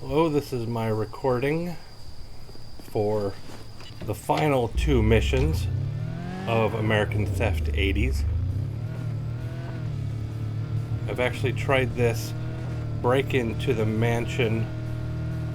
Hello, this is my recording for the final two missions of American Theft 80s. I've actually tried this break into the mansion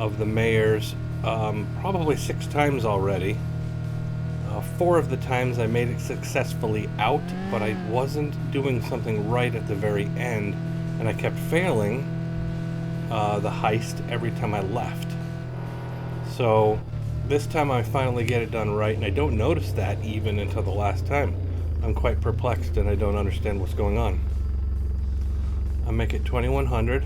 of the mayors probably 6 times already. 4 of the times I made it successfully out, but I wasn't doing something right at the very end, and I kept failing the heist every time I left. So this time I finally get it done right, and I don't notice that even until the last time. I'm quite perplexed and I don't understand what's going on. I make it 2100,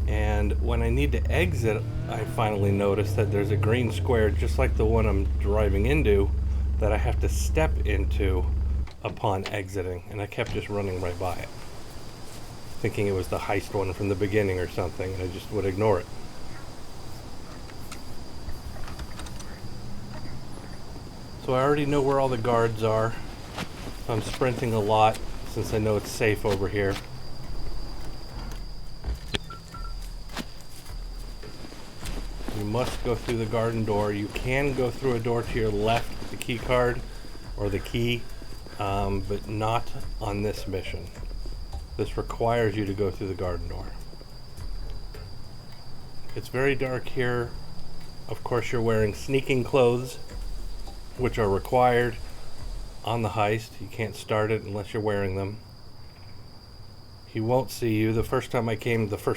and when I need to exit, I finally notice that there's a green square just like the one I'm driving into that I have to step into upon exiting, and I kept just running right by it, thinking it was the heist one from the beginning or something, and I just would ignore it. So I already know where all the guards are, so I'm sprinting a lot since I know it's safe over here. You must go through the garden door. You can go through a door to your left with the key card or the key, but not on this mission. This requires you to go through the garden door. It's very dark here. Of course, you're wearing sneaking clothes, which are required on the heist. You can't start it unless you're wearing them. He won't see you. The first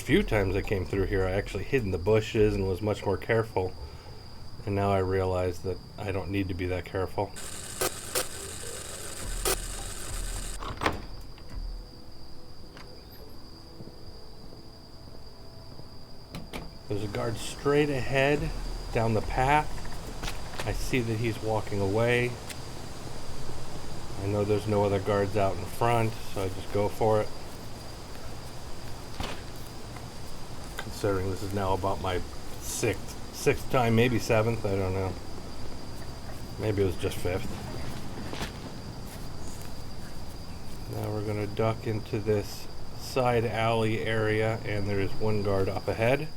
few times I came through here, I actually hid in the bushes and was much more careful. And now I realize that I don't need to be that careful. There's a guard straight ahead down the path. I see that he's walking away. I know there's no other guards out in front, so I just go for it. Considering this is now about my sixth time, maybe 7th, I don't know. Maybe it was just 5th. Now we're going to duck into this side alley area, and there is one guard up ahead.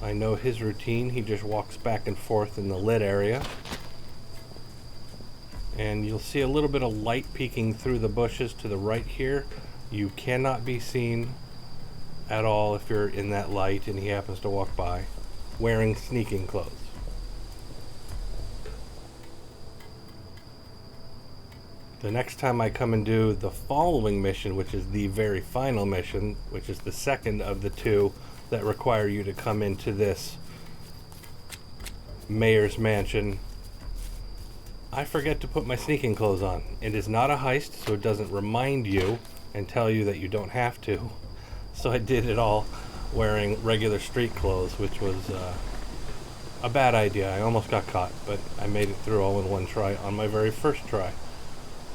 I know his routine. He just walks back and forth in the lit area. And you'll see a little bit of light peeking through the bushes to the right here. You cannot be seen at all if you're in that light and he happens to walk by wearing sneaking clothes. The next time I come and do the following mission, which is the very final mission, which is the second of the 2 that require you to come into this mayor's mansion, I forget to put my sneaking clothes on. It is not a heist, so it doesn't remind you and tell you that you don't have to. So I did it all wearing regular street clothes, which was a bad idea. I almost got caught, but I made it through all in one try on my very first try,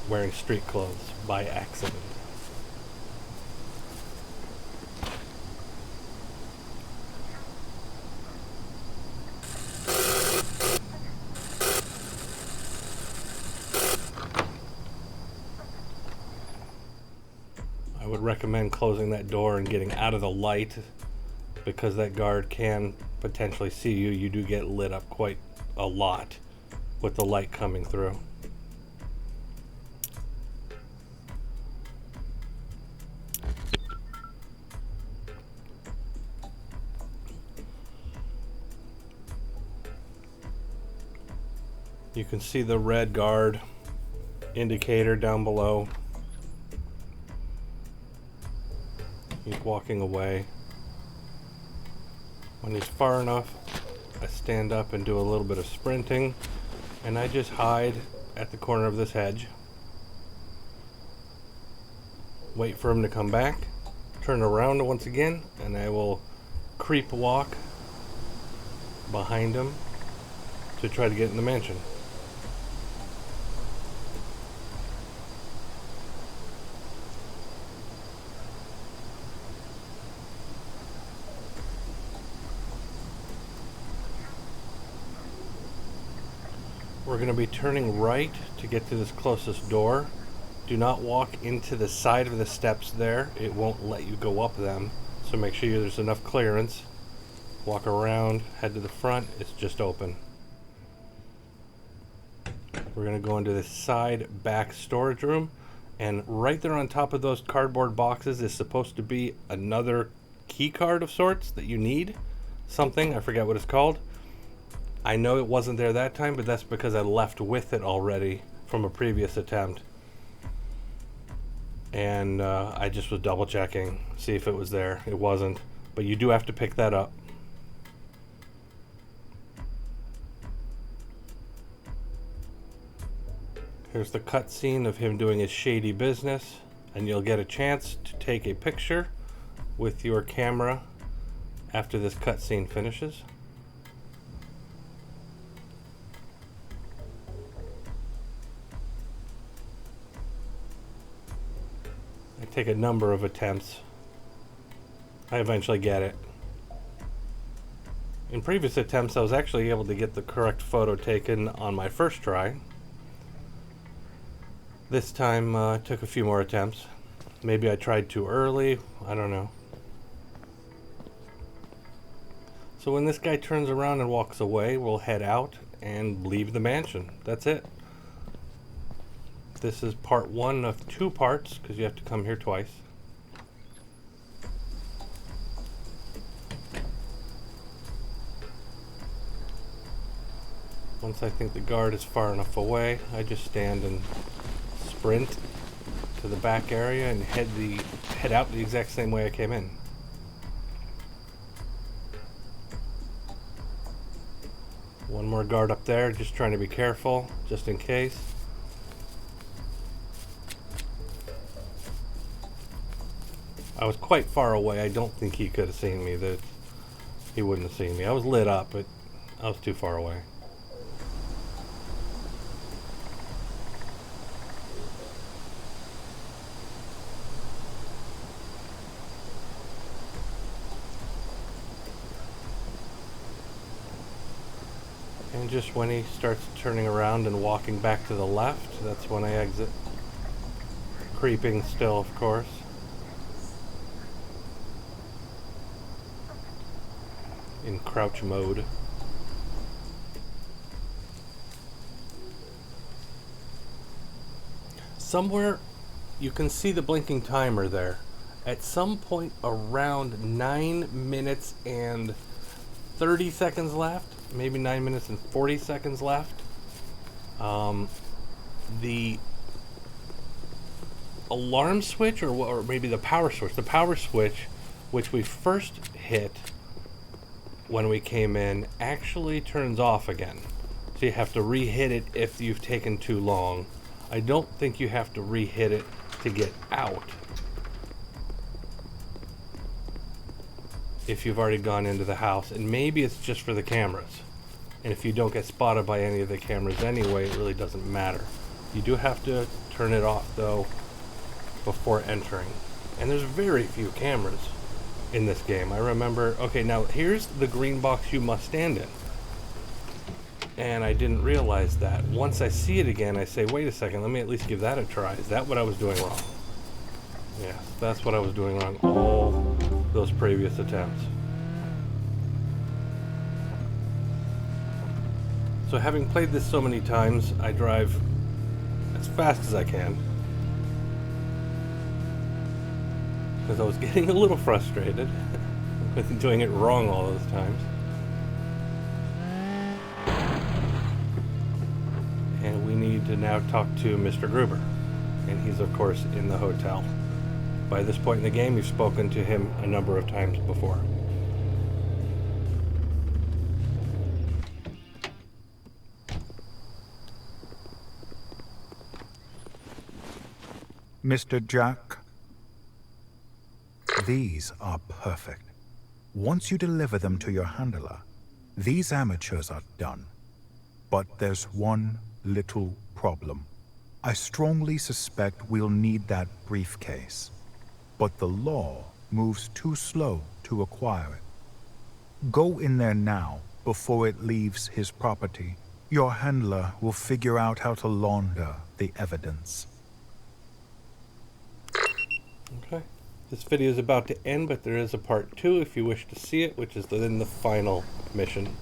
wearing street clothes by accident. I would recommend closing that door and getting out of the light, because that guard can potentially see you. You do get lit up quite a lot with the light coming through. You can see the red guard indicator down below. He's walking away. When he's far enough, I stand up and do a little bit of sprinting, and I just hide at the corner of this hedge. Wait for him to come back, turn around once again, and I will creep walk behind him to try to get in the mansion. We're going to be turning right to get to this closest door, Do not walk into the side of the steps there. It won't let you go up them. So make sure there's enough clearance. Walk around, head to the front. It's just open. We're going to go into the side back storage room. And right there on top of those cardboard boxes is supposed to be another key card of sorts that you need. Something, I forget what it's called. I know it wasn't there that time, but that's because I left with it already from a previous attempt. And I just was double checking, see if it was there. It wasn't, but you do have to pick that up. Here's the cutscene of him doing his shady business, and you'll get a chance to take a picture with your camera after this cutscene finishes. I take a number of attempts. I eventually get it. In previous attempts, I was actually able to get the correct photo taken on my first try. This time, took a few more attempts. Maybe I tried too early. I don't know. So when this guy turns around and walks away, we'll head out and leave the mansion. That's it. This is part 1 of 2 parts, because you have to come here twice. Once I think the guard is far enough away, I just stand and sprint to the back area and head out the exact same way I came in. One more guard up there, just trying to be careful, just in case. I was quite far away. I don't think he could have seen me. He wouldn't have seen me. I was lit up, but I was too far away. And just when he starts turning around and walking back to the left, that's when I exit. Creeping still, of course. In crouch mode. Somewhere you can see the blinking timer there. At some point around 9 minutes and 30 seconds left, maybe 9 minutes and 40 seconds left, the alarm switch, or maybe the power switch, which we first hit when we came in, actually turns off again. So you have to re-hit it if you've taken too long. I don't think you have to re-hit it to get out if you've already gone into the house, and maybe it's just for the cameras. And if you don't get spotted by any of the cameras anyway, it really doesn't matter. You do have to turn it off though before entering. And there's very few cameras in this game. I remember, okay, now here's the green box you must stand in. And I didn't realize that. Once I see it again, I say, wait a second, let me at least give that a try. Is that what I was doing wrong? Yes, that's what I was doing wrong all those previous attempts. So having played this so many times, I drive as fast as I can, because I was getting a little frustrated with doing it wrong all those times. And we need to now talk to Mr. Gruber, and he's of course in the hotel. By this point in the game, you've spoken to him a number of times before. Mr. Jack, these are perfect. Once you deliver them to your handler, these amateurs are done. But there's one little problem. I strongly suspect we'll need that briefcase, but the law moves too slow to acquire it. Go in there now before it leaves his property. Your handler will figure out how to launder the evidence. This video is about to end, but there is a part 2 if you wish to see it, which is then the final mission.